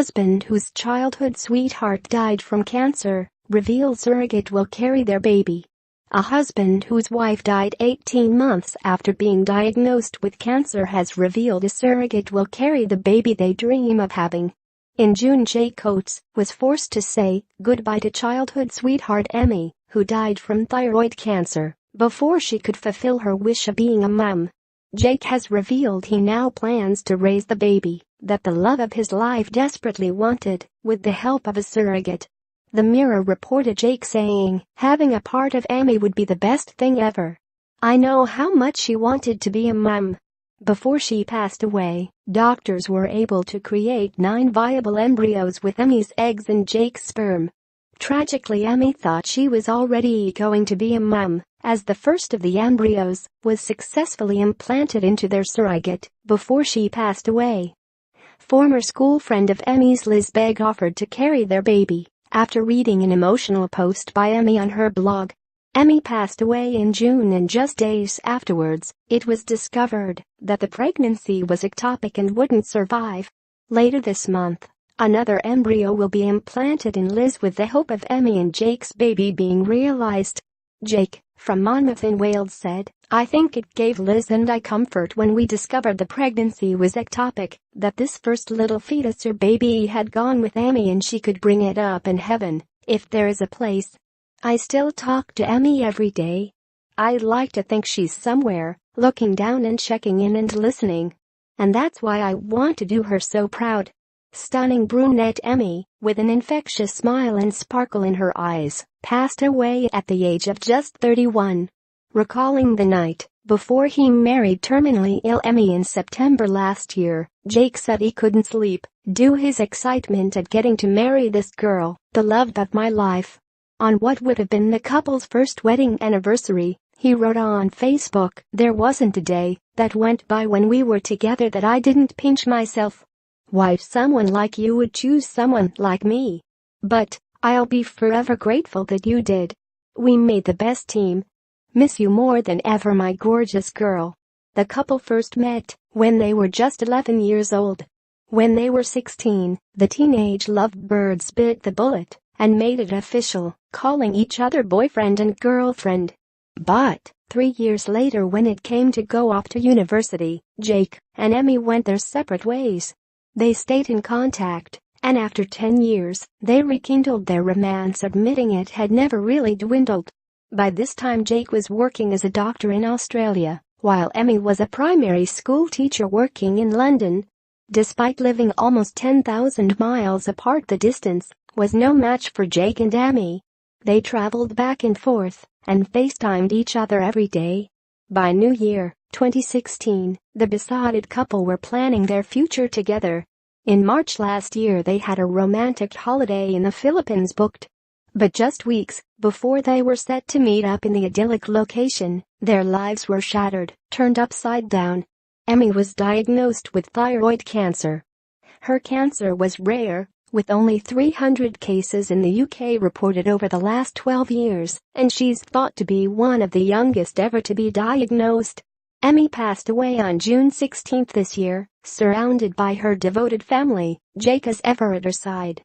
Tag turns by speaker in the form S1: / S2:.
S1: Husband whose childhood sweetheart died from cancer reveals surrogate will carry their baby. A husband whose wife died 18 months after being diagnosed with cancer has revealed a surrogate will carry the baby they dream of having. In June, Jake Oates was forced to say goodbye to childhood sweetheart Emmy, who died from thyroid cancer, before she could fulfill her wish of being a mom. Jake has revealed he now plans to raise the baby that the love of his life desperately wanted, with the help of a surrogate. The Mirror reported Jake saying, "Having a part of Emmy would be the best thing ever. I know how much she wanted to be a mom." Before she passed away, doctors were able to create 9 viable embryos with Emmy's eggs and Jake's sperm. Tragically, Emmy thought she was already going to be a mom, as the first of the embryos was successfully implanted into their surrogate before she passed away. Former school friend of Emmy's Liz Begg offered to carry their baby after reading an emotional post by Emmy on her blog. Emmy passed away in June, and just days afterwards, it was discovered that the pregnancy was ectopic and wouldn't survive. Later this month, another embryo will be implanted in Liz with the hope of Emmy and Jake's baby being realized. Jake, from Monmouth in Wales, said, "I think it gave Liz and I comfort when we discovered the pregnancy was ectopic, that this first little fetus or baby had gone with Emmy and she could bring it up in heaven, if there is a place. I still talk to Emmy every day. I'd like to think she's somewhere, looking down and checking in and listening. And that's why I want to do her so proud." Stunning brunette Emmy, with an infectious smile and sparkle in her eyes, passed away at the age of just 31. Recalling the night before he married terminally ill Emmy in September last year, Jake said he couldn't sleep due to his excitement at getting to marry this girl, the love of my life. On what would have been the couple's first wedding anniversary, he wrote on Facebook, "There wasn't a day that went by when we were together that I didn't pinch myself. Why someone like you would choose someone like me? But I'll be forever grateful that you did. We made the best team. Miss you more than ever, my gorgeous girl." The couple first met when they were just 11 years old. When they were 16, the teenage lovebirds bit the bullet and made it official, calling each other boyfriend and girlfriend. But 3 years later, when it came to go off to university, Jake and Emmy went their separate ways. They stayed in contact, and after 10 years, they rekindled their romance, admitting it had never really dwindled. By this time, Jake was working as a doctor in Australia, while Emmy was a primary school teacher working in London. Despite living almost 10,000 miles apart, the distance was no match for Jake and Emmy. They traveled back and forth and FaceTimed each other every day. By New Year 2016, the besotted couple were planning their future together. In March last year, they had a romantic holiday in the Philippines booked. But just weeks before they were set to meet up in the idyllic location, their lives were shattered, turned upside down. Emmy was diagnosed with thyroid cancer. Her cancer was rare, with only 300 cases in the UK reported over the last 12 years, and she's thought to be one of the youngest ever to be diagnosed. Emmy passed away on June 16 this year, surrounded by her devoted family. Jake is ever at her side.